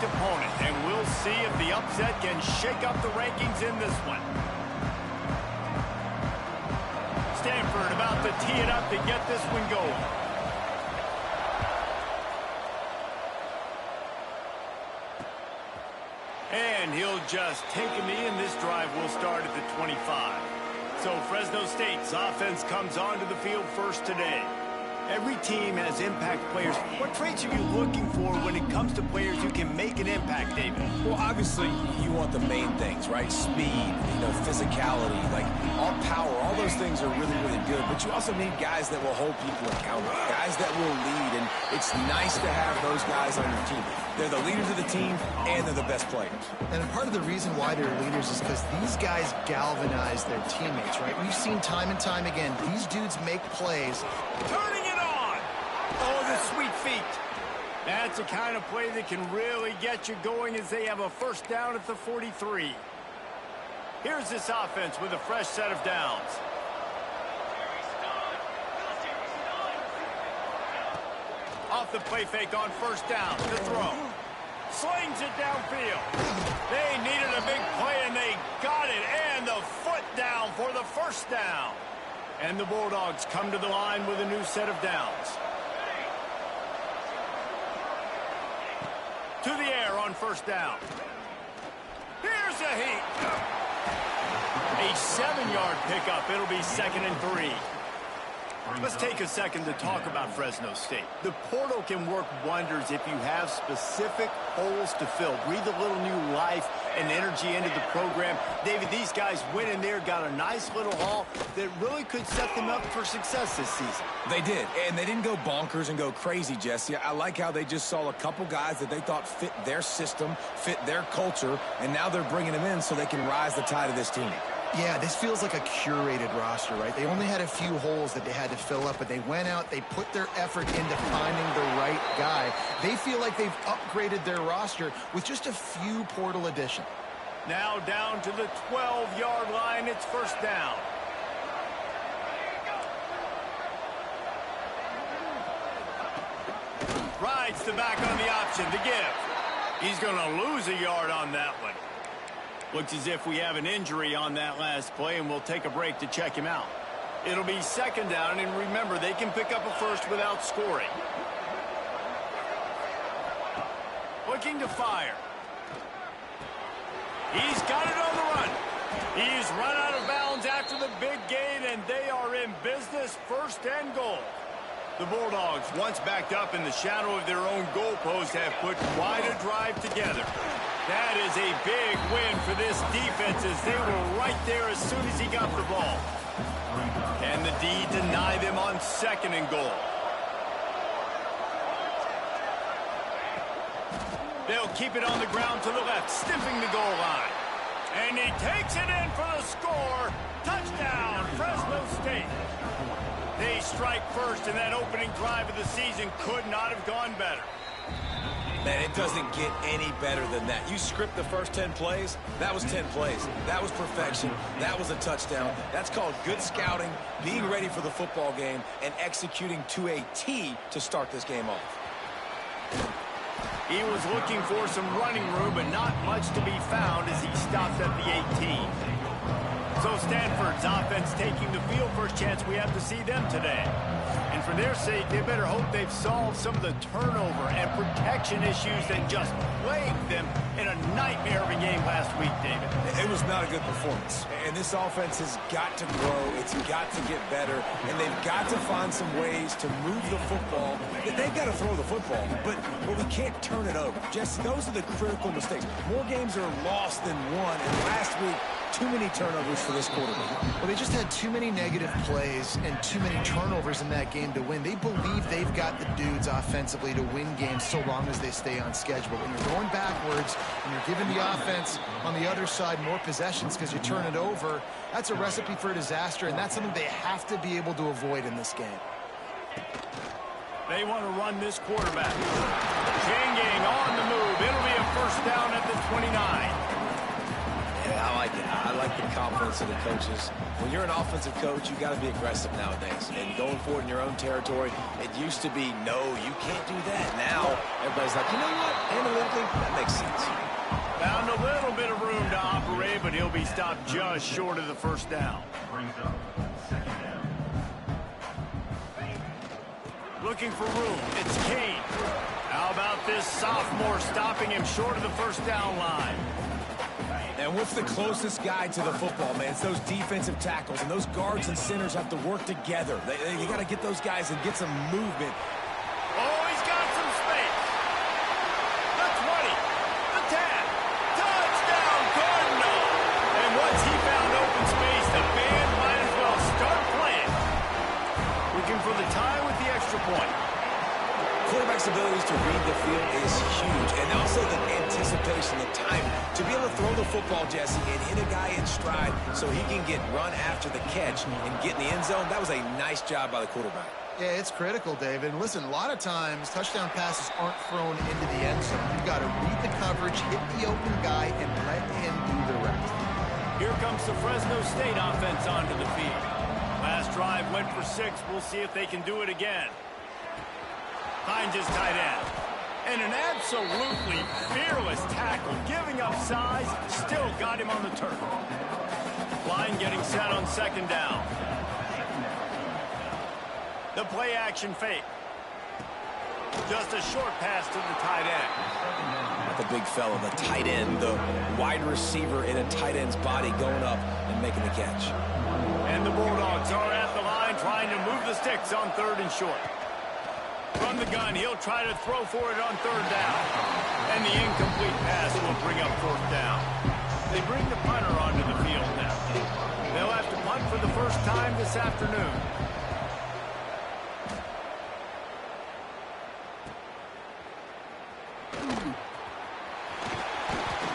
opponent, and we'll see if the upset can shake up the rankings in this one. Stanford about to tee it up to get this one going. And he'll just take a knee, and this drive will start at the 25. So Fresno State's offense comes onto the field first today. Every team has impact players. What traits are you looking for when it comes to players who can make an impact, David? Well, obviously, you want the main things, right? Speed, physicality, like all power, all those things are really, really good. But you also need guys that will hold people accountable, guys that will lead, and it's nice to have those guys on your team. They're the leaders of the team, and they're the best players. And part of the reason why they're leaders is because these guys galvanize their teammates, right? We've seen time and time again, these dudes make plays. Turning it on! Oh, the sweet feet. That's the kind of play that can really get you going as they have a first down at the 43. Here's this offense with a fresh set of downs. Off the play fake on first down. The throw. Slings it downfield. They needed a big play, and they got it. And the foot down for the first down. And the Bulldogs come to the line with a new set of downs. To the air on first down. Here's a heat. A 7-yard pickup. It'll be 2nd and 3. Let's take a second to talk about Fresno State. The portal can work wonders if you have specific holes to fill. Breathe a little new life and energy into the program. David, these guys went in there, got a nice little haul that really could set them up for success this season. They did, and they didn't go bonkers and go crazy, Jesse. I like how they just saw a couple guys that they thought fit their system, fit their culture, and now they're bringing them in so they can rise the tide of this team. Yeah, this feels like a curated roster, right? They only had a few holes that they had to fill up, but they went out, they put their effort into finding the right guy. They feel like they've upgraded their roster with just a few portal additions. Now down to the 12-yard line, it's first down. Rides the back on the option to give. He's going to lose a yard on that one. Looks as if we have an injury on that last play, and we'll take a break to check him out. It'll be second down, and remember, they can pick up a first without scoring. Looking to fire. He's got it on the run. He's run out of bounds after the big gain, and they are in business, first and goal. The Bulldogs, once backed up in the shadow of their own goalpost, have put quite a drive together. That is a big win for this defense as they were right there as soon as he got the ball. Can the D deny them on 2nd and goal? They'll keep it on the ground to the left, sniffing the goal line. And he takes it in for the score. Touchdown, Fresno State. They strike first, and that opening drive of the season could not have gone better. Man, it doesn't get any better than that. You script the first 10 plays, that was 10 plays. That was perfection. That was a touchdown. That's called good scouting, being ready for the football game, and executing to a T to start this game off. He was looking for some running room, but not much to be found as he stopped at the 18. So Stanford's offense taking the field. First chance we have to see them today. And for their sake, they better hope they've solved some of the turnover and protection issues that just plagued them in a nightmare of a game last week, David. It was not a good performance. And this offense has got to grow. It's got to get better. And they've got to find some ways to move the football. They've got to throw the football, but we can't turn it over. Just those are the critical mistakes. More games are lost than won. And last week, too many turnovers for this quarterback. Well, they just had too many negative plays and too many turnovers in that game to win. They believe they've got the dudes offensively to win games so long as they stay on schedule. When you're going backwards and you're giving the offense on the other side more possessions because you turn it over, that's a recipe for disaster, and that's something they have to be able to avoid in this game. They want to run this quarterback. Changing on the move. It'll be a first down at the 29. Yeah, I like it. I like the confidence in the coaches. When you're an offensive coach, you got to be aggressive nowadays. And going forward in your own territory, it used to be, no, you can't do that. Now, everybody's like, you know what? Analytically, that makes sense. Found a little bit of room to operate, but he'll be stopped just short of the first down. Looking for room. It's Kane. How about this sophomore stopping him short of the first down line? And what's the closest guy to the football, man? It's those defensive tackles, and those guards and centers have to work together. You got to get those guys and get some movement. Oh, he's got some space. The 20, the 10, touchdown Cardinals. And once he found open space, the band might as well start playing. Looking for the tie with the extra point. Quarterback's abilities to read the field is huge, and also the anticipation, the time to be able to throw the football, Jesse, and hit a guy in stride so he can get run after the catch and get in the end zone. That was a nice job by the quarterback. Yeah, it's critical, David. And listen, a lot of times touchdown passes aren't thrown into the end zone. You've got to read the coverage, hit the open guy, and let him do the rest. Here comes the Fresno State offense onto the field. Last drive went for 6. We'll see if they can do it again. Finds his tight end. And an absolutely fearless tackle, giving up size, still got him on the turf. Line getting set on second down. The play action fake. Just a short pass to the tight end. Not the big fella, the tight end, the wide receiver in a tight end's body going up and making the catch. And the Bulldogs are at the line trying to move the sticks on 3rd and short. From the gun, he'll try to throw for it on 3rd down. And the incomplete pass will bring up 4th down. They bring the punter onto the field now. They'll have to punt for the first time this afternoon.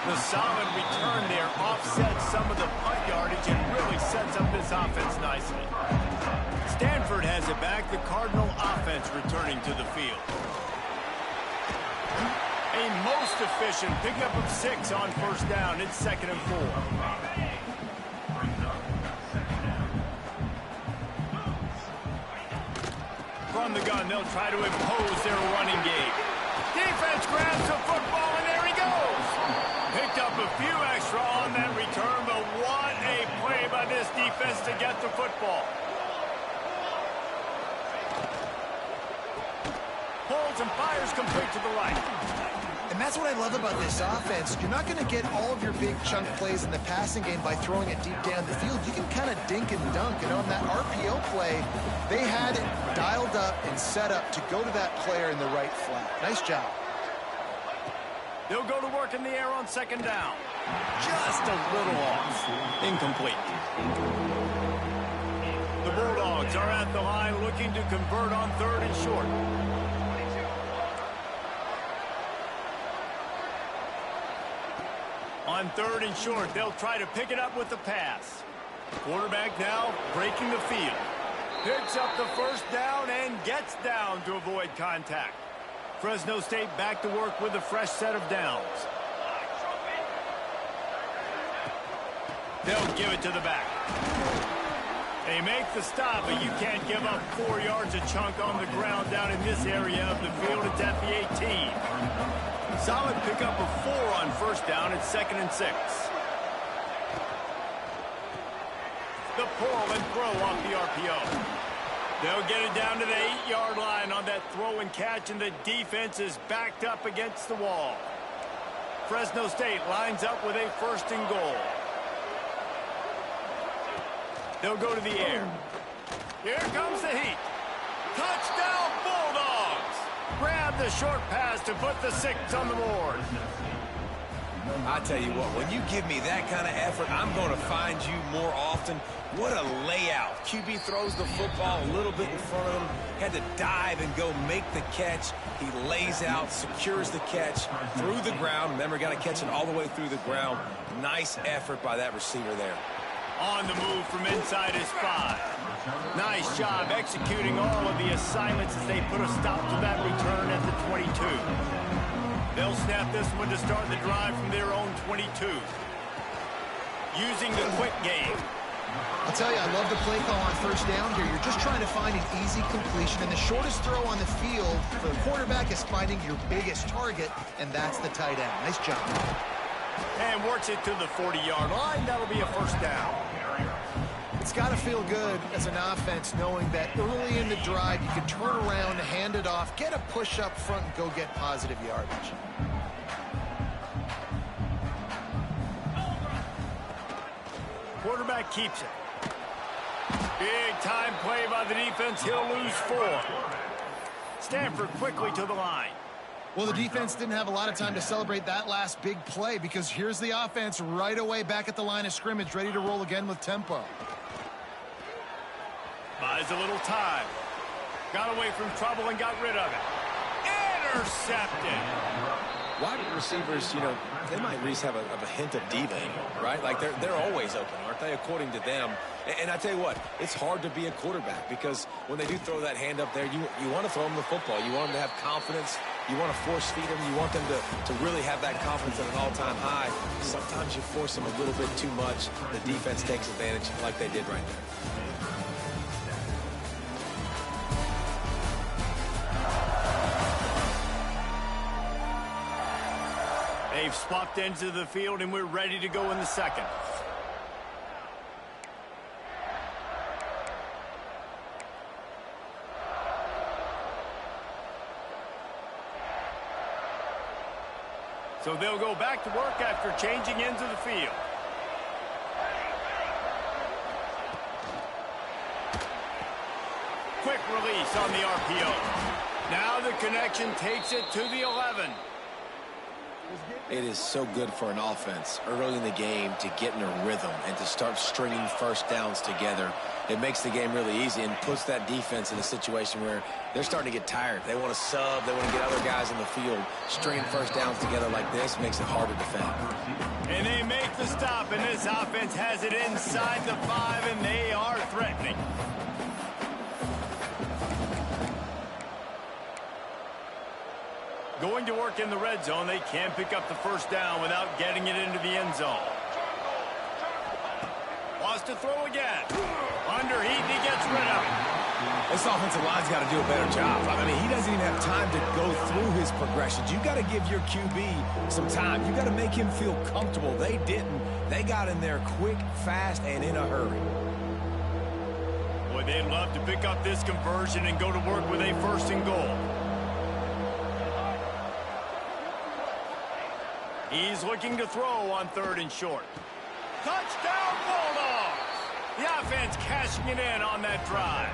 The solid return there offsets some of the punt yardage and really sets up this offense nicely. Stanford has it back. The Cardinal offense returning to the field. A most efficient pickup of 6 on 1st down. It's 2nd and 4. From the gun, they'll try to impose their running game. Defense grabs the football, and there he goes. Picked up a few extra on that return, but what a play by this defense to get the football. Pulls and fires complete to the right. And that's what I love about this offense. You're not going to get all of your big chunk plays in the passing game by throwing it deep down the field. You can kind of dink and dunk. And on that RPO play, they had it dialed up and set up to go to that player in the right flat. Nice job. They'll go to work in the air on 2nd down. Just a little off. Incomplete. The Bulldogs are at the line looking to convert on 3rd and short. On 3rd and short, they'll try to pick it up with the pass. Quarterback now breaking the field. Picks up the first down and gets down to avoid contact. Fresno State back to work with a fresh set of downs. They'll give it to the back. They make the stop, but you can't give up 4 yards a chunk on the ground down in this area of the field. It's at the 18. Solid pickup of 4 on 1st down. It's 2nd and 6. The pull and throw off the RPO. They'll get it down to the 8-yard line on that throw and catch, and the defense is backed up against the wall. Fresno State lines up with a 1st and goal. They'll go to the air. Here comes the heat. Touchdown Bulldogs! Grab the short pass to put the 6 on the board. I tell you what, when you give me that kind of effort, I'm going to find you more often. What a layout. QB throws the football a little bit in front of him, had to dive and go make the catch. He lays out, secures the catch through the ground. Remember, got to catch it all the way through the ground. Nice effort by that receiver there. On the move from inside his 5. Nice job executing all of the assignments as they put a stop to that return at the 22. They'll snap this one to start the drive from their own 22. using the quick game. I'll tell you, I love the play call on first down here. You're just trying to find an easy completion, and the shortest throw on the field for the quarterback is finding your biggest target, and that's the tight end. Nice job. And works it to the 40-yard line. That'll be a first down. It's got to feel good as an offense knowing that early in the drive you can turn around, hand it off, get a push up front, and go get positive yardage. Quarterback keeps it. Big time play by the defense. He'll lose 4. Stanford quickly to the line. Well, the defense didn't have a lot of time to celebrate that last big play because here's the offense right away back at the line of scrimmage, ready to roll again with tempo. Buys a little time. Got away from trouble and got rid of it. Intercepted. Wide receivers, you know, they might at least have a hint of diva, right? Like they're always open, aren't they, according to them? And I tell you what, it's hard to be a quarterback because when they do throw that hand up there, you want to throw them the football. You want them to have confidence. You want to force feed them. You want them to really have that confidence at an all-time high. Sometimes you force them a little bit too much. The defense takes advantage like they did right there. They've swapped ends of the field, and we're ready to go in the second. So they'll go back to work after changing ends of the field. Quick release on the RPO. Now the connection takes it to the 11. It is so good for an offense early in the game to get in a rhythm and to start stringing first downs together. It makes the game really easy and puts that defense in a situation where they're starting to get tired. They want to sub. They want to get other guys in the field. Stringing first downs together like this makes it hard to defend. And they make the stop, and this offense has it inside the 5, and they are threatening. Going to work in the red zone, they can't pick up the first down without getting it into the end zone. Wants to throw again. Under heat, and he gets rid of it. This offensive line's got to do a better job. I mean, he doesn't even have time to go through his progressions. You got to give your QB some time. You got to make him feel comfortable. They didn't. They got in there quick, fast, and in a hurry. Boy, they'd love to pick up this conversion and go to work with a 1st and goal. He's looking to throw on 3rd and short. Touchdown, Bulldogs! The offense cashing it in on that drive.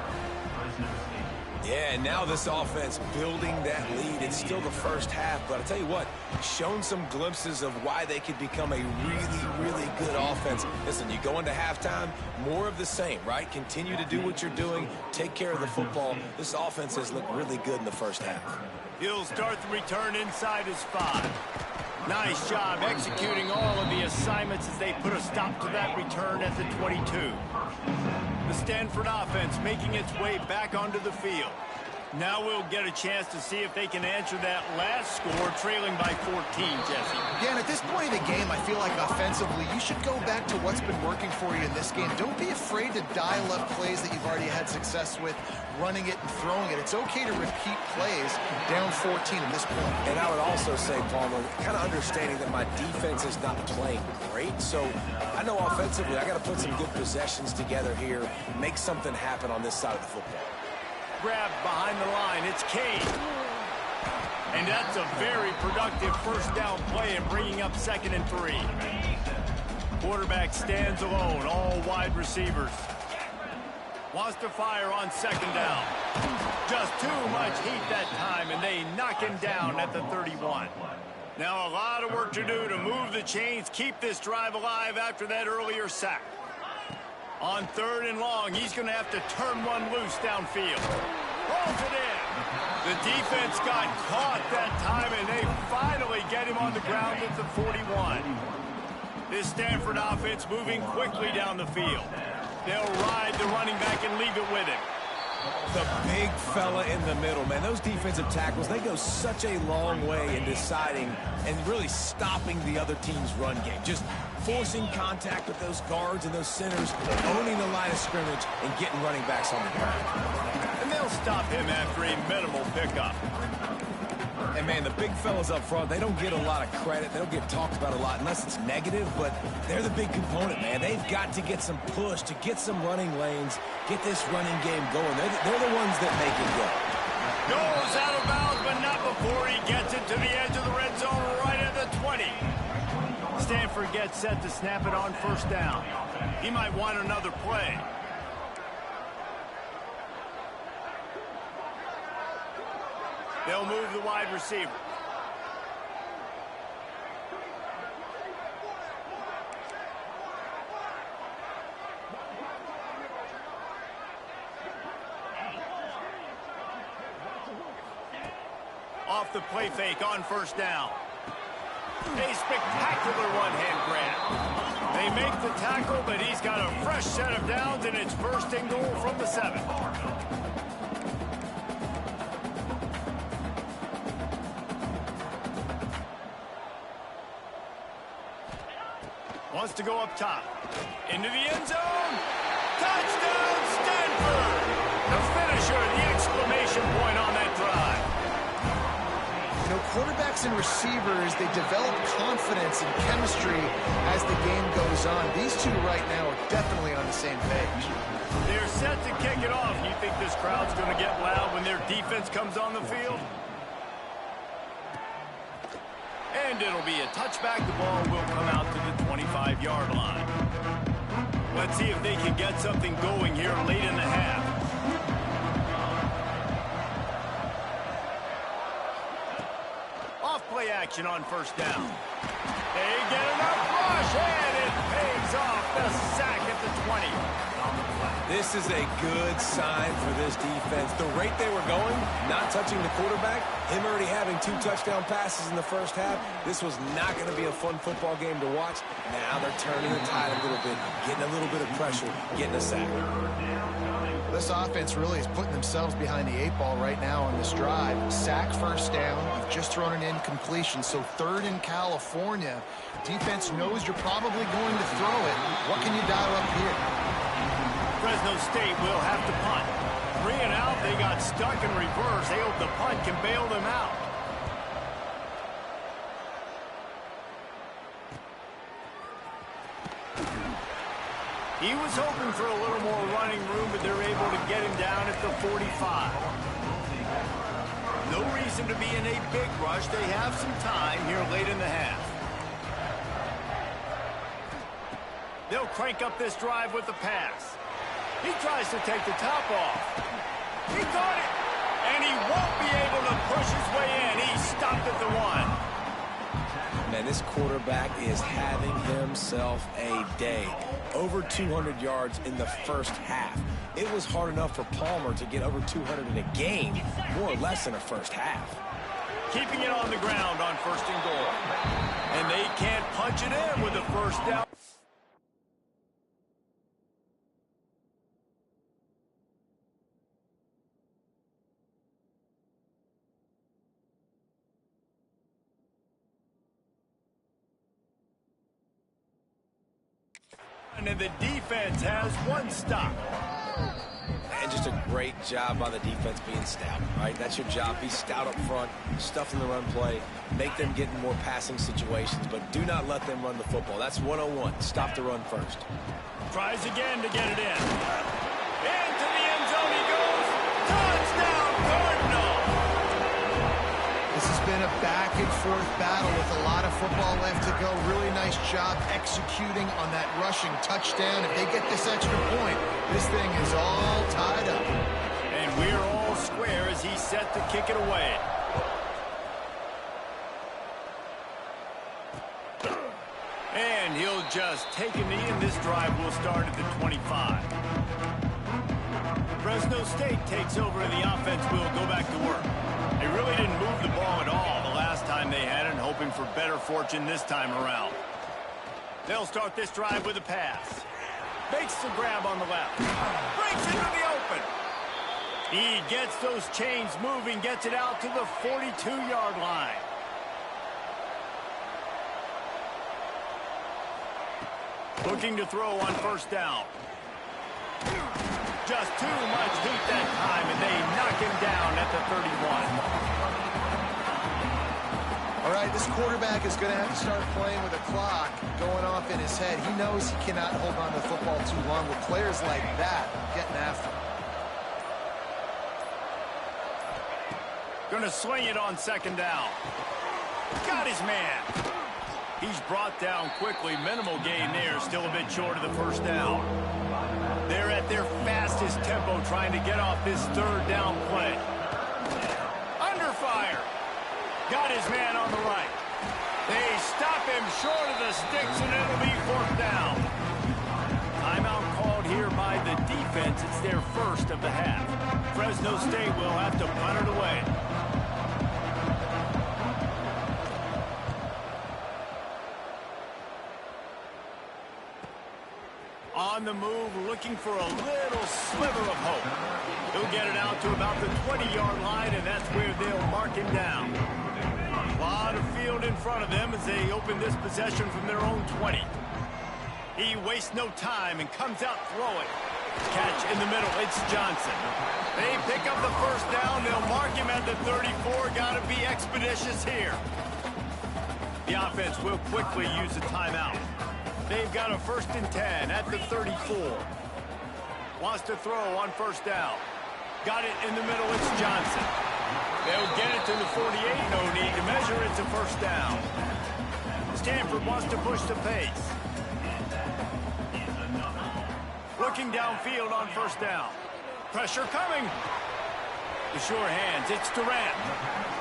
Yeah, and now this offense building that lead. It's still the first half, but I'll tell you what, shown some glimpses of why they could become a really, really good offense. Listen, you go into halftime, more of the same, right? Continue to do what you're doing, take care of the football. This offense has looked really good in the first half. He'll start the return inside his 5. Nice job executing all of the assignments as they put a stop to that return at the 22. The Stanford offense making its way back onto the field. Now we'll get a chance to see if they can answer that last score, trailing by 14, Jesse. Yeah, and at this point in the game, I feel like offensively, you should go back to what's been working for you in this game. Don't be afraid to dial up plays that you've already had success with, running it and throwing it. It's okay to repeat plays down 14 at this point. And I would also say, Palmer, kind of understanding that my defense is not playing great. So I know offensively, I got to put some good possessions together here, make something happen on this side of the football. Grab behind the line. It's Cade. And that's a very productive 1st down play and bringing up 2nd and 3. Quarterback stands alone, all wide receivers. Wants to fire on 2nd down. Just too much heat that time, and they knock him down at the 31. Now a lot of work to do to move the chains, keep this drive alive after that earlier sack. On 3rd and long, he's going to have to turn one loose downfield. Rolls it in. The defense got caught that time, and they finally get him on the ground at the 41. This Stanford offense moving quickly down the field. They'll ride the running back and leave it with him. The big fella in the middle, man. Those defensive tackles, they go such a long way in deciding and really stopping the other team's run game. Just forcing contact with those guards and those centers, owning the line of scrimmage, and getting running backs on the ground. And they'll stop him after a minimal pickup. And, man, the big fellas up front, they don't get a lot of credit. They don't get talked about a lot unless it's negative, but they're the big component, man. They've got to get some push, to get some running lanes, get this running game going. They're the ones that make it go. Goes out of bounds, but not before he gets it to the edge of the red zone right at the 20. Stanford gets set to snap it on first down. He might want another play. They'll move the wide receiver. Off the play fake on first down. A spectacular one-hand grab. They make the tackle, but he's got a fresh set of downs, and it's first and goal from the 7. Wants to go up top. Into the end zone. Touchdown, Stanford! The finisher, the exclamation point on that drive. You know, quarterbacks and receivers, they develop confidence and chemistry as the game goes on. These two right now are definitely on the same page. They're set to kick it off. You think this crowd's going to get loud when their defense comes on the field? And it'll be a touchback. The ball will come out to the 25-yard line. Let's see if they can get something going here late in the half. Off-play action on first down. They get enough rush, and it pays off. The sack at the 20. This is a good sign for this defense. The rate they were going, not touching the quarterback, him already having 2 touchdown passes in the first half, this was not going to be a fun football game to watch. Now they're turning the tide a little bit, getting a little bit of pressure, getting a sack. This offense really is putting themselves behind the 8 ball right now on this drive. Sack first down. You've just thrown an incompletion, so 3rd in California. Defense knows you're probably going to throw it. What can you dial up here? Fresno State will have to punt. 3 and out, they got stuck in reverse. They hope the punt can bail them out. He was hoping for a little more running room, but they're able to get him down at the 45. No reason to be in a big rush. They have some time here late in the half. They'll crank up this drive with the pass. He tries to take the top off. He caught it, and he won't be able to push his way in. He stopped at the 1. Man, this quarterback is having himself a day. Over 200 yards in the first half. It was hard enough for Palmer to get over 200 in a game, more or less in a first half. Keeping it on the ground on first and goal. And they can't punch it in with the first down. And the defense has 1 stop. And just a great job by the defense being stout, right? That's your job. Be stout up front, stuff in the run play, make them get in more passing situations, but do not let them run the football. That's 101. Stop the run first. Tries again to get it in. Into the end zone he goes. Touchdown, Cardinals! This has been a back-and-forth battle with a lot of football left to go. Really nice job executing on that rushing touchdown. If they get this extra point, this thing is all tied up. And we're all square as he's set to kick it away. And he'll just take a knee, and this drive will start at the 25. Fresno State takes over, and the offense will go back to work. They really didn't move the ball at all the last time they had it, hoping for better fortune this time around. They'll start this drive with a pass. Makes the grab on the left. Breaks into the open. He gets those chains moving, gets it out to the 42-yard line. Looking to throw on first down. Just too much heat that time, and they knock him down at the 31. All right, this quarterback is going to have to start playing with a clock going off in his head. He knows he cannot hold on to the football too long with players like that getting after him. Going to swing it on second down. Got his man. He's brought down quickly. Minimal gain there, still a bit short of the first down. They're at their fastest tempo trying to get off this third down play. Under fire. Got his man on the right. They stop him short of the sticks, and it'll be fourth down. Timeout called here by the defense. It's their first of the half. Fresno State will have to punt it away. On the move, looking for a little sliver of hope. He'll get it out to about the 20-yard line, and that's where they'll mark him down. A lot of field in front of them as they open this possession from their own 20. He wastes no time and comes out throwing. Catch in the middle, it's Johnson. They pick up the first down, they'll mark him at the 34. Got to be expeditious here. The offense will quickly use a timeout. They've got a 1st and 10 at the 34. Wants to throw on first down. Got it in the middle, it's Johnson. They'll get it to the 48, no need to measure it to first down. Stanford wants to push the pace. Looking downfield on first down. Pressure coming. The sure hands, it's Durant.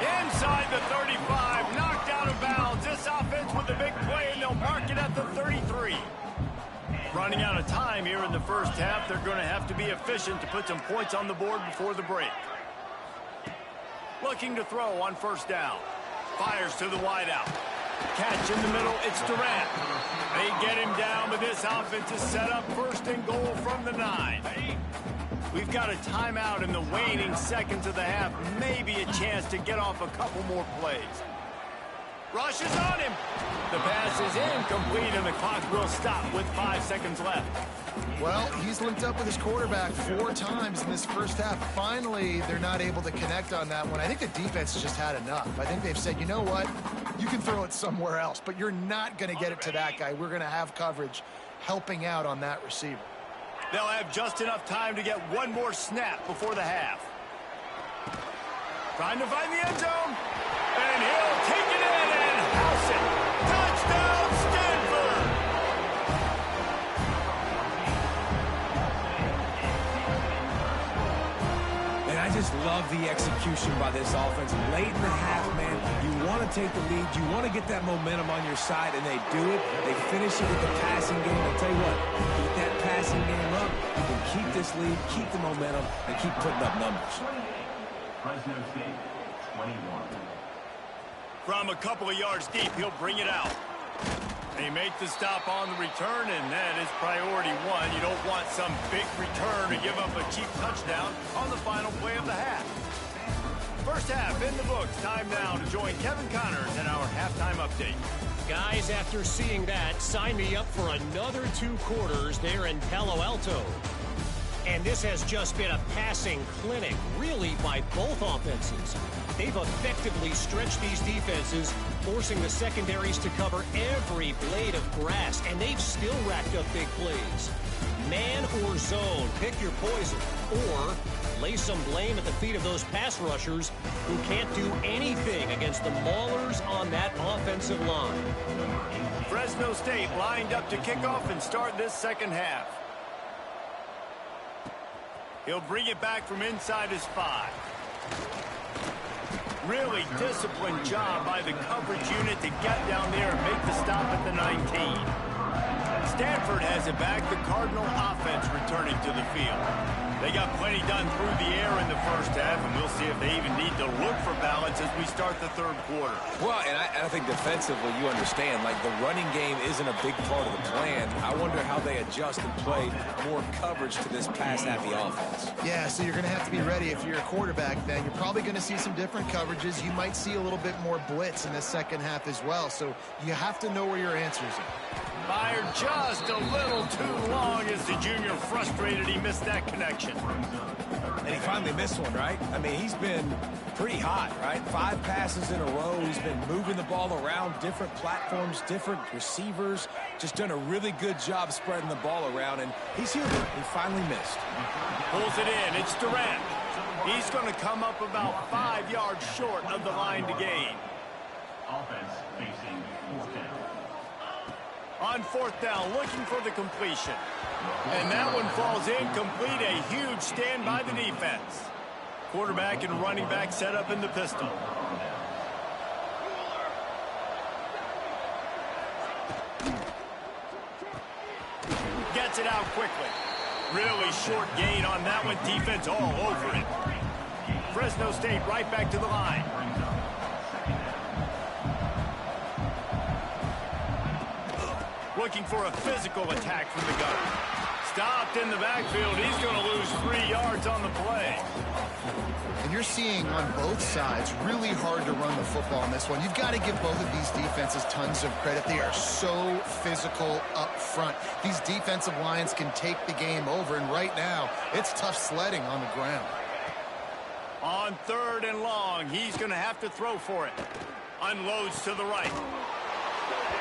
Inside the 35, knocked out of bounds. This offense with a big play, and they'll mark it at the 33. Running out of time here in the first half. They're going to have to be efficient to put some points on the board before the break. Looking to throw on first down. Fires to the wideout. Catch in the middle, it's Durant. They get him down, but this offense is set up 1st and goal from the 9. We've got a timeout in the waning seconds of the half. Maybe a chance to get off a couple more plays. Rushes on him. The pass is incomplete, and the clock will stop with 5 seconds left. Well, he's linked up with his quarterback 4 times in this first half. Finally, they're not able to connect on that one. I think the defense has just had enough. I think they've said, you know what? You can throw it somewhere else, but you're not going to get it to that guy. We're going to have coverage helping out on that receiver. They'll have just enough time to get one more snap before the half. Trying to find the end zone. And he'll take it in and house it. Touchdown, Stanford! And I just love the execution by this offense. Late in the half, man, you want to take the lead. You want to get that momentum on your side, and they do it. They finish it with the passing game. I'll tell you what, keep that passing game up. You can keep this lead, keep the momentum, and keep putting up numbers. Fresno State, 21. From a couple of yards deep, he'll bring it out. They make the stop on the return, and that is priority 1. You don't want some big return to give up a cheap touchdown on the final play of the half. First half in the books. Time now to join Kevin Connors in our halftime update. Guys, after seeing that, sign me up for another 2 quarters there in Palo Alto. And this has just been a passing clinic, really, by both offenses. They've effectively stretched these defenses, forcing the secondaries to cover every blade of grass, and they've still racked up big plays. Man or zone, pick your poison, or lay some blame at the feet of those pass rushers who can't do anything against the maulers on that offensive line. Fresno State lined up to kick off and start this second half. He'll bring it back from inside his 5. Really disciplined job by the coverage unit to get down there and make the stop at the 19. Stanford has it back. The Cardinal offense returning to the field. They got plenty done through the air in the first half, and we'll see if they even need to look for balance as we start the third quarter. Well, and I think defensively, you understand, like the running game isn't a big part of the plan. I wonder how they adjust and play more coverage to this pass-happy offense. Yeah, so you're going to have to be ready. If you're a quarterback, then you're probably going to see some different coverages. You might see a little bit more blitz in the second half as well, so you have to know where your answers are. Fired just a little too long as the junior frustrated he missed that connection. And he finally missed one, right? I mean, he's been pretty hot, right? 5 passes in a row. He's been moving the ball around, different platforms, different receivers. Just done a really good job spreading the ball around, and he's human. He finally missed. Pulls it in. It's Durant. He's going to come up about 5 yards short of the line to gain. Offense facing fourth down. On fourth down, looking for the completion. And that one falls incomplete. A huge stand by the defense. Quarterback and running back set up in the pistol. Gets it out quickly. Really short gain on that one. Defense all over it. Fresno State right back to the line. Looking for a physical attack from the gunner. Stopped in the backfield. He's going to lose 3 yards on the play. And you're seeing on both sides really hard to run the football in this one. You've got to give both of these defenses tons of credit. They are so physical up front. These defensive lines can take the game over, and right now it's tough sledding on the ground. On third and long, he's going to have to throw for it. Unloads to the right.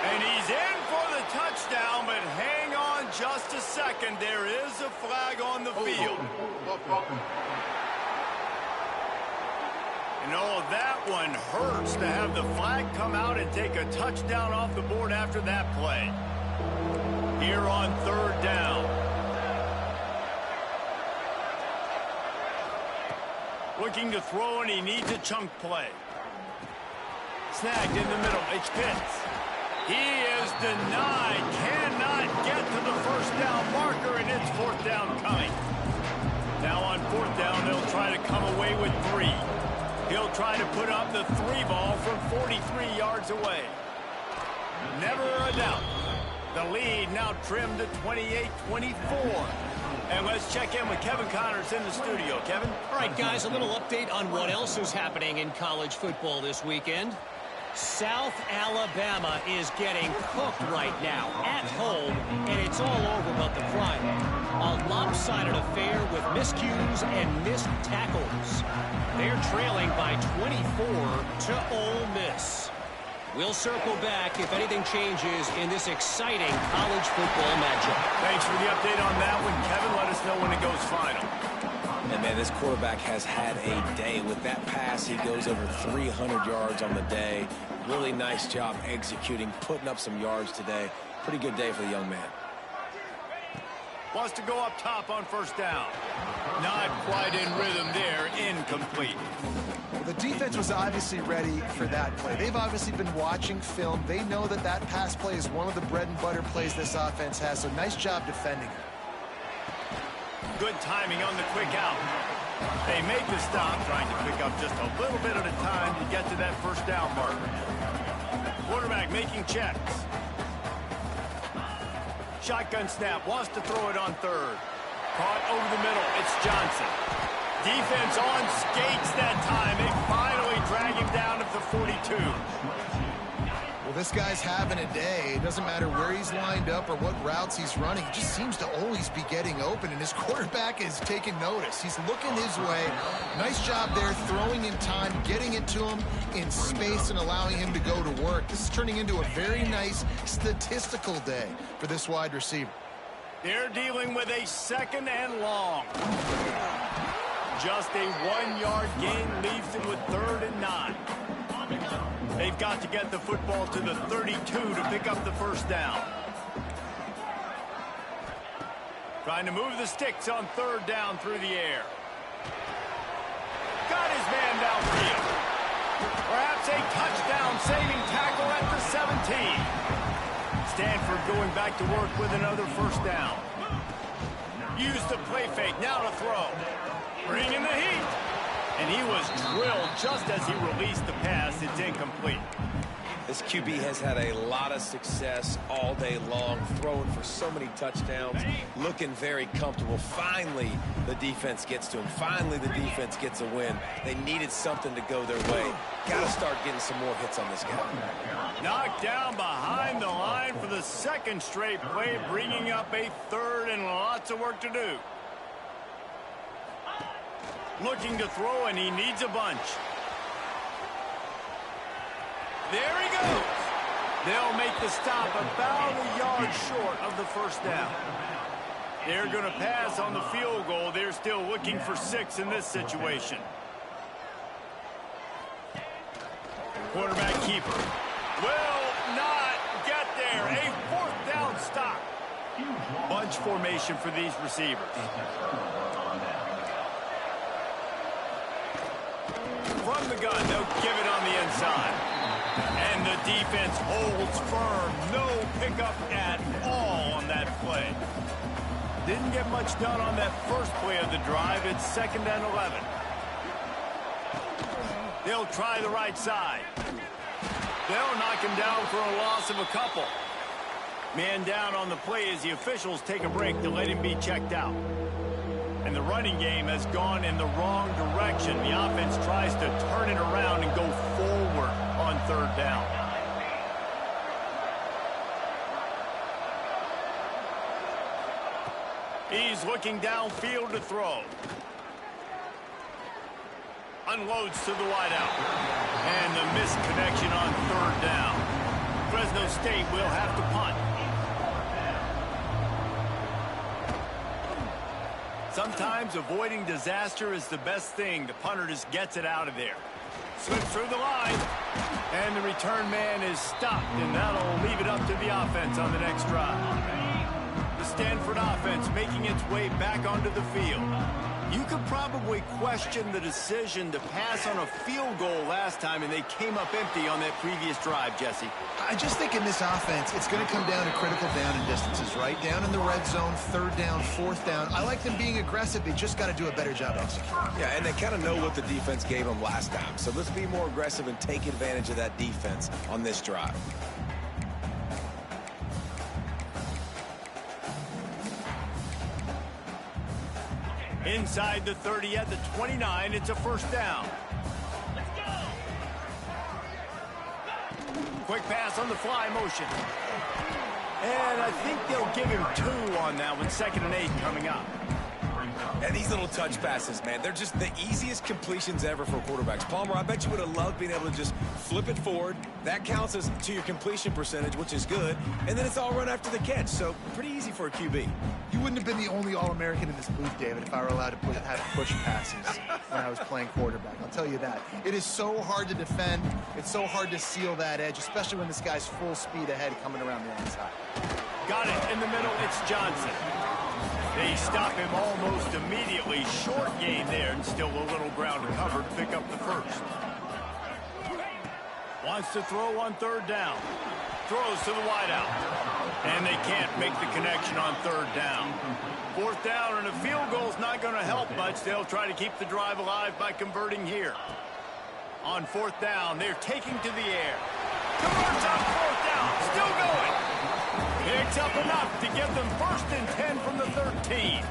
And he's in for the touchdown, but hang on just a second. There is a flag on the field. You know, that one hurts to have the flag come out and take a touchdown off the board after that play. Here on third down. Looking to throw, and he needs a chunk play. Snagged in the middle. It's Pitts. He is denied. Cannot get to the first down marker, and it's fourth down coming. Now on fourth down, they'll try to come away with 3. He'll try to put up the 3 ball from 43 yards away. Never a doubt. The lead now trimmed to 28-24. And let's check in with Kevin Connors in the studio. Kevin? All right, guys, a little update on what else is happening in college football this weekend. South Alabama is getting cooked right now at home, and it's all over but the crime. A lopsided affair with miscues and missed tackles. They're trailing by 24 to Ole Miss. We'll circle back if anything changes in this exciting college football matchup. Thanks for the update on that one, Kevin. Let us know when it goes final. And, man, this quarterback has had a day. With that pass, he goes over 300 yards on the day. Really nice job executing, putting up some yards today. Pretty good day for the young man. Wants to go up top on first down. Not quite in rhythm there. Incomplete. Well, the defense was obviously ready for that play. They've obviously been watching film. They know that that pass play is one of the bread and butter plays this offense has, so nice job defending it. Good timing on the quick out. They make the stop, trying to pick up just a little bit at a time to get to that first down marker. Quarterback making checks. Shotgun snap, wants to throw it on third. Caught over the middle, it's Johnson. Defense on skates that time. They finally drag him down at the 42. Well, this guy's having a day. It doesn't matter where he's lined up or what routes he's running. He just seems to always be getting open, and his quarterback is taking notice. He's looking his way. Nice job there, throwing in time, getting it to him in space and allowing him to go to work. This is turning into a very nice statistical day for this wide receiver. They're dealing with a second and long. Just a 1-yard gain leaves them with 3rd and 9. They've got to get the football to the 32 to pick up the first down. Trying to move the sticks on 3rd down through the air. Got his man downfield. Perhaps a touchdown-saving tackle at the 17. Stanford going back to work with another first down. Use the play fake, now to throw. Bring in the heat. And he was drilled just as he released the pass. It's incomplete. This QB has had a lot of success all day long, throwing for so many touchdowns, looking very comfortable. Finally, the defense gets to him. Finally, the defense gets a win. They needed something to go their way. Got to start getting some more hits on this guy. Knocked down behind the line for the second straight play, bringing up a third and lots of work to do. Looking to throw, and he needs a bunch. There he goes. They'll make the stop about a yard short of the first down. They're going to pass on the field goal. They're still looking for 6 in this situation. Quarterback keeper will not get there. A 4th down stop. Bunch formation for these receivers. From the gun, they'll give it on the inside. And the defense holds firm. No pickup at all on that play. Didn't get much done on that first play of the drive. It's 2nd and 11. They'll try the right side. They'll knock him down for a loss of a couple. Man down on the play as the officials take a break to let him be checked out. And the running game has gone in the wrong direction. The offense tries to turn it around and go forward on 3rd down. He's looking downfield to throw. Unloads to the wideout. And the missed connection on 3rd down. Fresno State will have to punt. Sometimes avoiding disaster is the best thing. The punter just gets it out of there. Slips through the line. And the return man is stopped. And that'll leave it up to the offense on the next drive. The Stanford offense making its way back onto the field. You could probably question the decision to pass on a field goal last time, and they came up empty on that previous drive, Jesse. I just think in this offense, it's going to come down to critical down and distances, right? Down in the red zone, 3rd down, 4th down. I like them being aggressive. They just got to do a better job executing. Yeah, and they kind of know what the defense gave them last time. So let's be more aggressive and take advantage of that defense on this drive. Inside the 30 at the 29, it's a 1st down. Let's go. Quick pass on the fly motion. And I think they'll give him 2 on that one. 2nd and 8 coming up. And these little touch passes, man, they're just the easiest completions ever for quarterbacks. Palmer, I bet you would have loved being able to just flip it forward. That counts as to your completion percentage, which is good. And then it's all run after the catch, so pretty easy for a QB. You wouldn't have been the only All-American in this booth, David, if I were allowed to have push passes when I was playing quarterback. I'll tell you that. It is so hard to defend. It's so hard to seal that edge, especially when this guy's full speed ahead coming around the outside. Got it in the middle. It's Johnson. They stop him almost immediately. Short gain there, and still a little ground to cover to pick up the 1st. Wants to throw on 3rd down. Throws to the wideout. And they can't make the connection on 3rd down. 4th down, and a field goal's not going to help much. They'll try to keep the drive alive by converting here. On 4th down, they're taking to the air. Converts on 4th down. Still going. Picks up enough to get them 1st and 10 from the 13.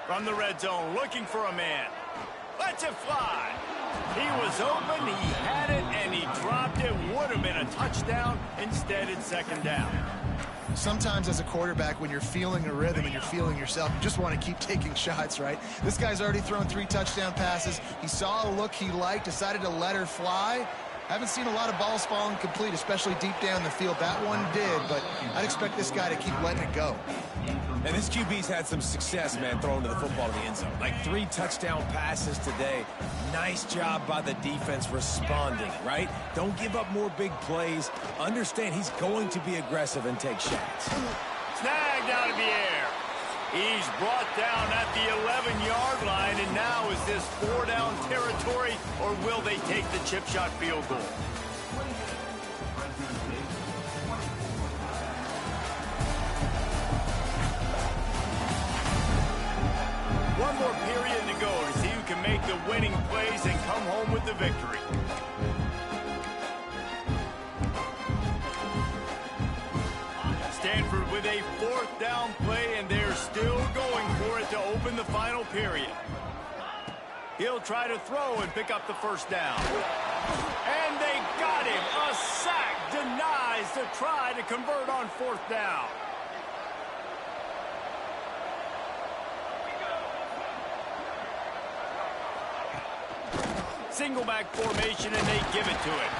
From the red zone, looking for a man. Lets it fly. He was open, he had it, and he dropped it. Would have been a touchdown. Instead, it's 2nd down. Sometimes as a quarterback, when you're feeling a rhythm and you're feeling yourself, you just want to keep taking shots, right? This guy's already thrown 3 touchdown passes. He saw a look he liked, decided to let her fly. Haven't seen a lot of balls falling complete, especially deep down the field. That one did, but I'd expect this guy to keep letting it go. And this QB's had some success, man, throwing to the football to the end zone. Like 3 touchdown passes today. Nice job by the defense responding, right? Don't give up more big plays. Understand he's going to be aggressive and take shots. Snagged out of the air. He He's brought down at the 11-yard line, and now is this 4-down territory, or will they take the chip shot field goal? One more period to go to see who can make the winning plays and come home with the victory. Stanford with a 4th down play, and they're still going for it to open the final period. He'll try to throw and pick up the 1st down. And they got him. A sack denies to try to convert on 4th down. Single back formation, and they give it to him.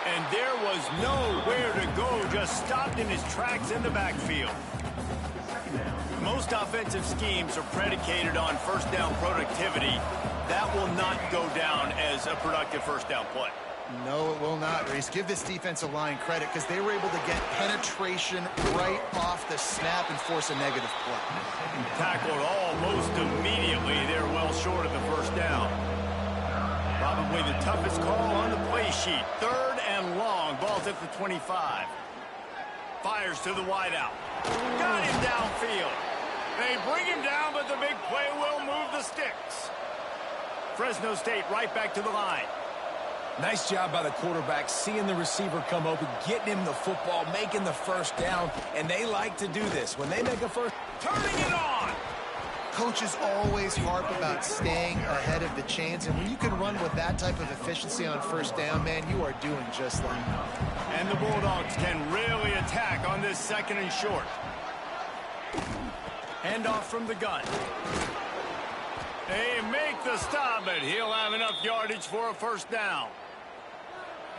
And there was nowhere to go, just stopped in his tracks in the backfield. Most offensive schemes are predicated on 1st down productivity. That will not go down as a productive 1st down play. No, it will not, Reese. Give this defensive line credit because they were able to get penetration right off the snap and force a negative play. Tackled almost immediately. They're well short of the 1st down. Probably the toughest call on the play sheet. 3rd and long. Ball's at the 25. Fires to the wideout. Got him downfield. They bring him down, but the big play will move the sticks. Fresno State right back to the line. Nice job by the quarterback, seeing the receiver come open, getting him the football, making the 1st down, and they like to do this. When they make a first, turning it on. Coaches always harp about staying ahead of the chains, and when you can run with that type of efficiency on 1st down, man, you are doing just that. And the Bulldogs can really attack on this 2nd and short. Handoff from the gun. They make the stop, but he'll have enough yardage for a 1st down.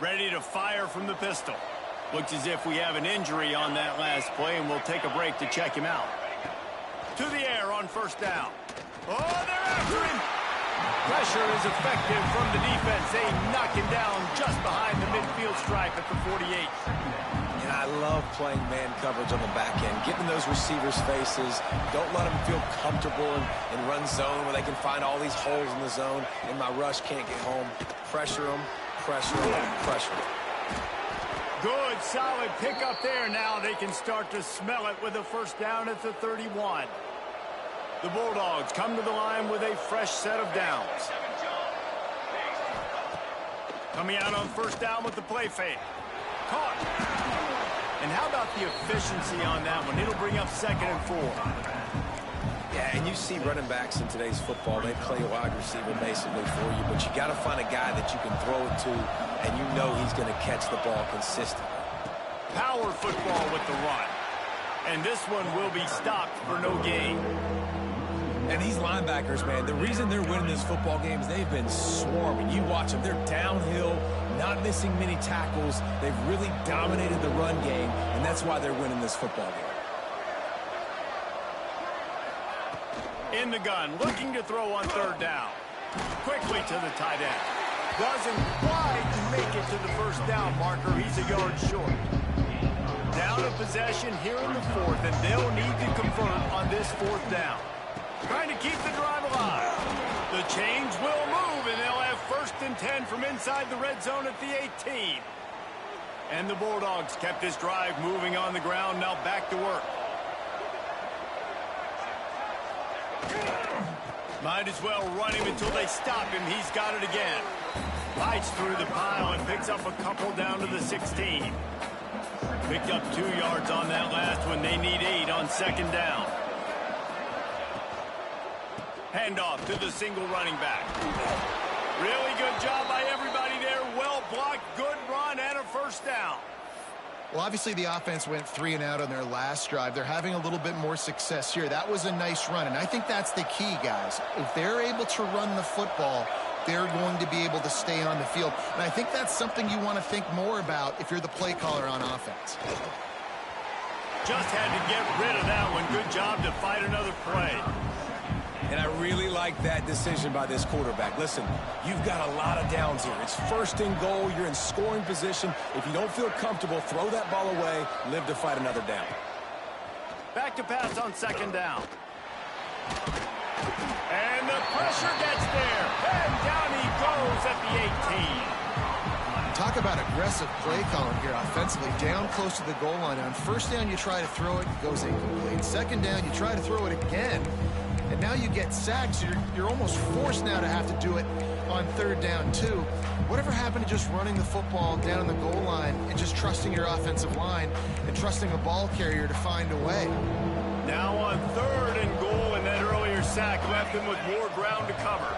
Ready to fire from the pistol. Looks as if we have an injury on that last play, and we'll take a break to check him out. To the air on 1st down. Oh, they're after him. Pressure is effective from the defense. They knock him down just behind the midfield stripe at the 48. And I love playing man coverage on the back end, getting those receivers' faces. Don't let them feel comfortable in run zone where they can find all these holes in the zone, and my rush can't get home. Pressure them, pressure them, pressure them. Good, solid pickup there. Now they can start to smell it with a 1st down at the 31. The Bulldogs come to the line with a fresh set of downs. Coming out on 1st down with the play fake. Caught. And how about the efficiency on that one? It'll bring up 2nd and 4. Yeah, and you see running backs in today's football, they play wide receiver basically for you, but you got to find a guy that you can throw it to, and you know he's going to catch the ball consistently. Power football with the run. And this one will be stopped for no gain. And these linebackers, man, the reason they're winning this football game is they've been swarming. You watch them. They're downhill, not missing many tackles. They've really dominated the run game, and that's why they're winning this football game. In the gun, looking to throw on 3rd down. Quickly to the tight end. Doesn't quite make it to the 1st down marker. He's a yard short. Down a possession here in the 4th, and they'll need to convert on this 4th down. Trying to keep the drive alive. The chains will move, and they'll have 1st and 10 from inside the red zone at the 18. And the Bulldogs kept this drive moving on the ground. Now back to work. Might as well run him until they stop him. He's got it again. Bites through the pile and picks up a couple down to the 16. Picked up 2 yards on that last one. They need 8 on 2nd down. Handoff to the single running back. Really good job by everybody there. Well blocked, good run, and a 1st down. Well, obviously the offense went 3 and out on their last drive. They're having a little bit more success here. That was a nice run, and I think that's the key, guys. If they're able to run the football, they're going to be able to stay on the field. And I think that's something you want to think more about if you're the play caller on offense. Just had to get rid of that one. Good job to fight another play. And I really like that decision by this quarterback. Listen, you've got a lot of downs here. It's 1st and goal. You're in scoring position. If you don't feel comfortable, throw that ball away. Live to fight another down. Back to pass on 2nd down. And the pressure gets there. And down he goes at the 18. Talk about aggressive play calling here offensively. Down close to the goal line. On first down, you try to throw it, it goes incomplete. Second down, you try to throw it again. And now you get sacked, so you're almost forced now to have to do it on third down, too. Whatever happened to just running the football down the goal line and just trusting your offensive line and trusting a ball carrier to find a way? Now on third and goal, and that earlier sack left him with more ground to cover.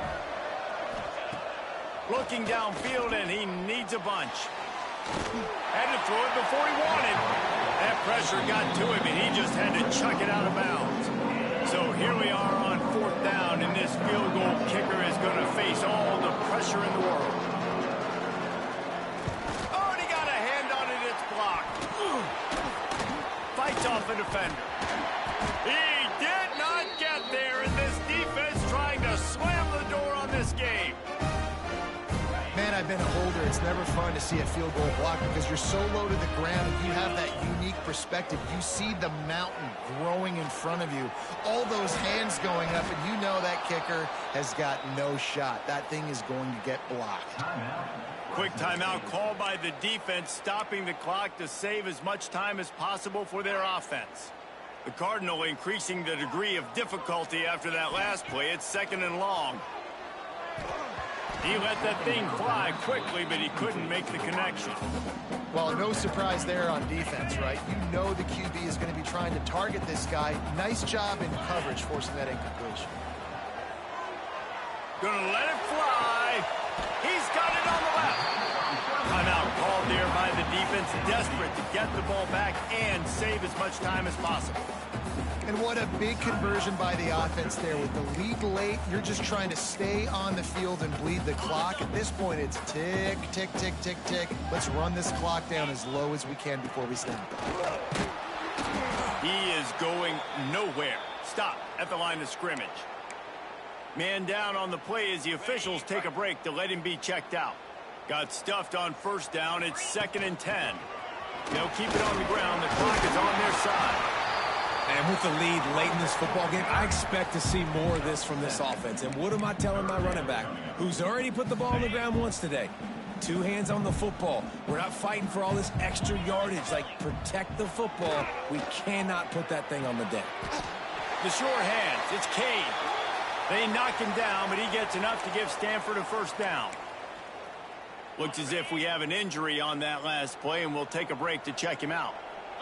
Looking downfield, and he needs a bunch. Had to throw it before he wanted. That pressure got to him, and he just had to chuck it out of bounds. So here we are on fourth down, and this field goal kicker is going to face all the pressure in the world. Oh, and he got a hand on it. It's blocked. Fights off a defender. He did not get there, and this defense trying to slam the door on this game. Man, I've been a holder. It's never fun to see a field goal block because you're so low to the ground and you have that unique perspective. You see the mountain growing in front of you, all those hands going up, and you know that kicker has got no shot. That thing is going to get blocked. Quick timeout called by the defense, stopping the clock to save as much time as possible for their offense. The Cardinal increasing the degree of difficulty after that last play. It's second and long. He let that thing fly quickly, but he couldn't make the connection. Well, no surprise there on defense, right? You know the QB is going to be trying to target this guy. Nice job in coverage, forcing that incompletion. Gonna let it fly. He's got it on the left. Timeout called there by the defense, desperate to get the ball back and save as much time as possible. And what a big conversion by the offense there. With the lead late, you're just trying to stay on the field and bleed the clock. At this point, it's tick, tick, tick, tick, tick. Let's run this clock down as low as we can before we snap. He is going nowhere. Stop at the line of scrimmage. Man down on the play as the officials take a break to let him be checked out. Got stuffed on first down. It's 2nd and 10. They'll keep it on the ground. The clock is on their side. And with the lead late in this football game, I expect to see more of this from this offense. And what am I telling my running back, who's already put the ball on the ground once today? 2 hands on the football. We're not fighting for all this extra yardage. Like, protect the football. We cannot put that thing on the deck. The sure hands. It's Cade. They knock him down, but he gets enough to give Stanford a first down. Looks as if we have an injury on that last play, and we'll take a break to check him out.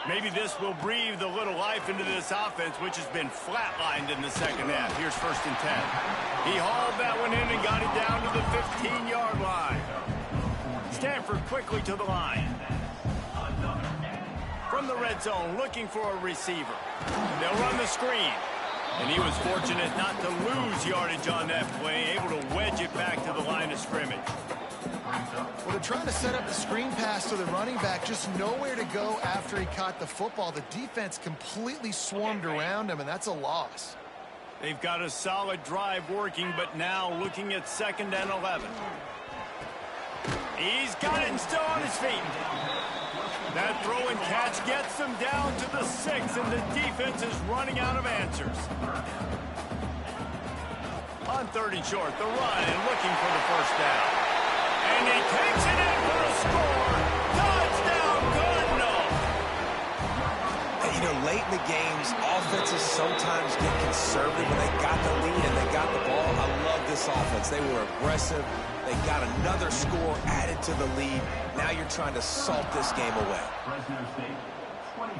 Maybe this will breathe a little life into this offense, which has been flatlined in the second half. Here's 1st and 10. He hauled that one in and got it down to the 15-yard line. Stanford quickly to the line. From the red zone, looking for a receiver. They'll run the screen. And he was fortunate not to lose yardage on that play, able to wedge it back to the line of scrimmage. Well, they're trying to set up a screen pass to the running back, just nowhere to go after he caught the football. The defense completely swarmed around him, and that's a loss. They've got a solid drive working, but now looking at 2nd and 11. He's got it and still on his feet. That throw and catch gets them down to the 6, and the defense is running out of answers. On 3rd and short, the run and looking for the first down. And he takes it in for a score. Touchdown, Cardinals! Hey, you know, late in the games, offenses sometimes get conservative when they got the lead and they got the ball. I love this offense. They were aggressive. They got another score added to the lead. Now you're trying to salt this game away. Fresno State, 24.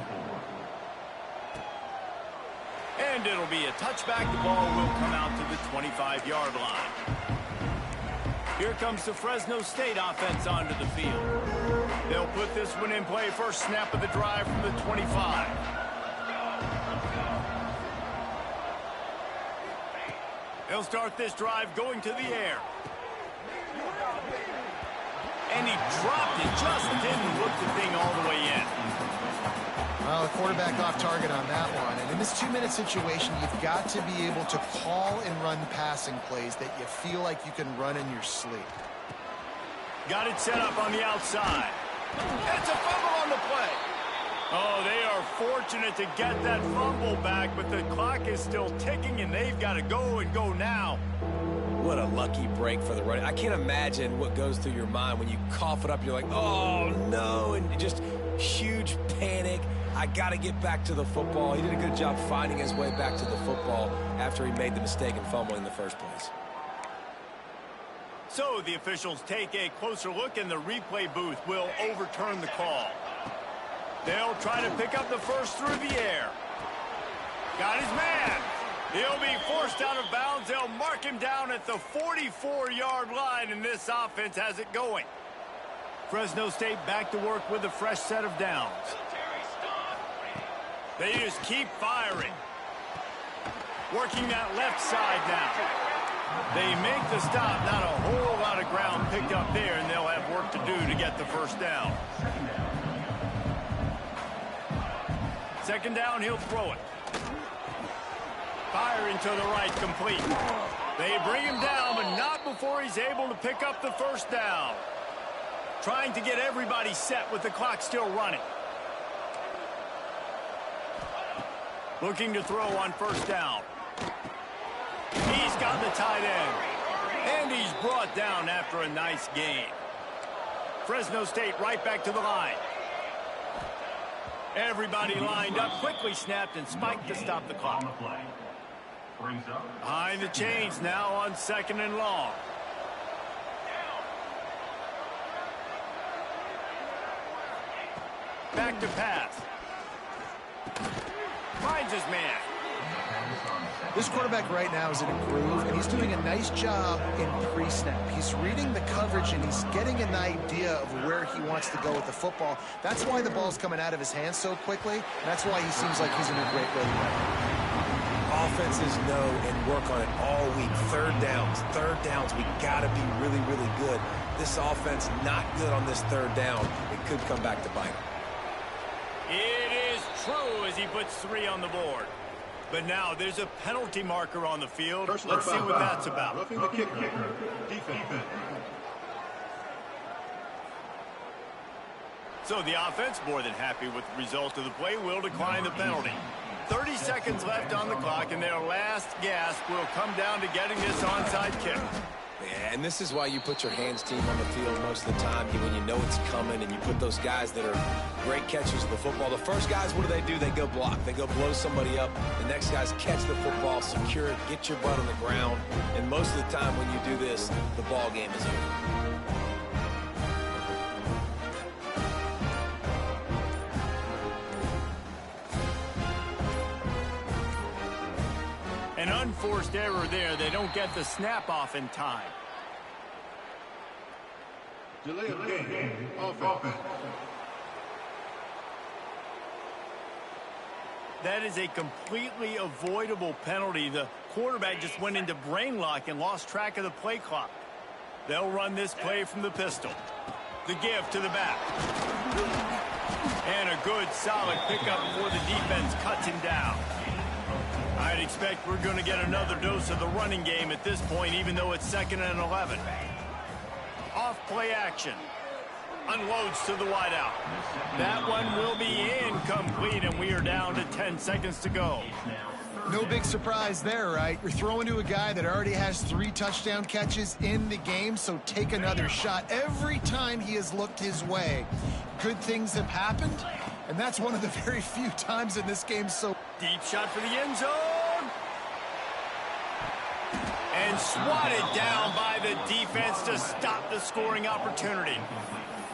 And it'll be a touchback. The ball will come out to the 25-yard line. Here comes the Fresno State offense onto the field. They'll put this one in play. First snap of the drive from the 25. They'll start this drive going to the air. And he dropped it, just didn't look the thing all the way in. Well, the quarterback off target on that one. And in this 2-minute situation, you've got to be able to call and run passing plays that you feel like you can run in your sleep. Got it set up on the outside. It's a fumble on the play. Oh, they are fortunate to get that fumble back, but the clock is still ticking, and they've got to go and go now. What a lucky break for the running. I can't imagine what goes through your mind when you cough it up. You're like, oh, no, and just huge panic. I got to get back to the football. He did a good job finding his way back to the football after he made the mistake and fumble in the first place. So the officials take a closer look, and the replay booth will overturn the call. They'll try to pick up the first through the air. Got his man. He'll be forced out of bounds. They'll mark him down at the 44-yard line, and this offense has it going. Fresno State back to work with a fresh set of downs. They just keep firing. Working that left side now. They make the stop. Not a whole lot of ground picked up there, and they'll have work to do to get the first down. Second down, he'll throw it. Firing to the right, complete. They bring him down, but not before he's able to pick up the first down. Trying to get everybody set with the clock still running. Looking to throw on first down. He's got the tight end. And he's brought down after a nice gain. Fresno State right back to the line. Everybody lined up, quickly snapped and spiked to stop the clock. Behind the chains now on second and long. Back to pass. Finds his man. This quarterback right now is in a groove, and he's doing a nice job in pre-snap. He's reading the coverage, and he's getting an idea of where he wants to go with the football. That's why the ball's coming out of his hands so quickly, and that's why he seems like he's in a great way right now. Offenses know and work on it all week. Third downs, we got to be really, really good. This offense not good on this third down. It could come back to bite him. It is true as he puts 3 on the board. But now there's a penalty marker on the field. Let's see what that's about. Roughing the kicker. Defense. So the offense, more than happy with the result of the play, will decline the penalty. 30 seconds left on the clock, and their last gasp will come down to getting this onside kick. Yeah, and this is why you put your hands team on the field most of the time when you know it's coming, and you put those guys that are great catchers of the football. The first guys, what do? They go block. They go blow somebody up. The next guys catch the football, secure it, get your butt on the ground. And most of the time when you do this, the ball game is over. An unforced error there. They don't get the snap off in time. Delay of game. Offense. That is a completely avoidable penalty. The quarterback just went into brain lock and lost track of the play clock. They'll run this play from the pistol. The give to the back. And a good solid pickup before the defense cuts him down. I'd expect we're going to get another dose of the running game at this point, even though it's 2nd and 11. Off play action. Unloads to the wideout. That one will be incomplete, and we are down to 10 seconds to go. No big surprise there, right? You're throwing to a guy that already has 3 touchdown catches in the game, so take another shot. Every time he has looked his way, good things have happened, and that's one of the very few times in this game. So deep shot for the end zone. And swatted down by the defense to stop the scoring opportunity.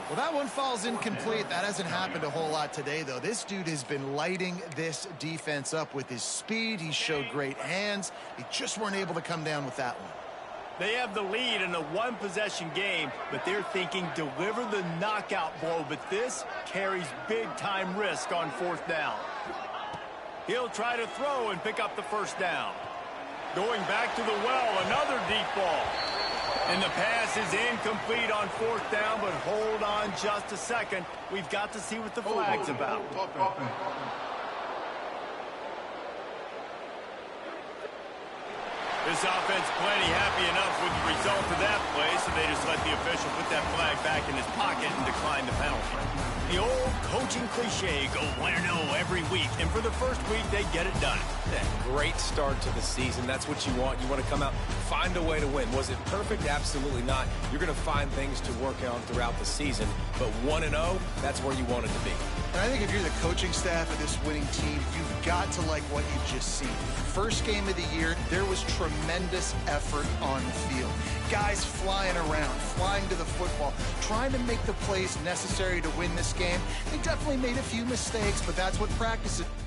Well, that one falls incomplete. That hasn't happened a whole lot today, though. This dude has been lighting this defense up with his speed. He showed great hands. They just weren't able to come down with that one. They have the lead in a one-possession game, but they're thinking deliver the knockout blow. But this carries big-time risk on 4th down. He'll try to throw and pick up the first down. Going back to the well, another deep ball. And the pass is incomplete on 4th down, but hold on just a second. We've got to see what the flag's about. This offense plenty happy enough with the result of that play, so they just let the official put that flag back in his pocket and decline the penalty. The old coaching cliche, go 1-0 every week, and for the first week, they get it done. Great start to the season. That's what you want. You want to come out, find a way to win. Was it perfect? Absolutely not. You're going to find things to work on throughout the season, but 1-0, that's where you want it to be. And I think if you're the coaching staff of this winning team, you've got to like what you've just seen. First game of the year, there was tremendous effort on the field. Guys flying around, flying to the football, trying to make the plays necessary to win this game. They definitely made a few mistakes, but that's what practice is.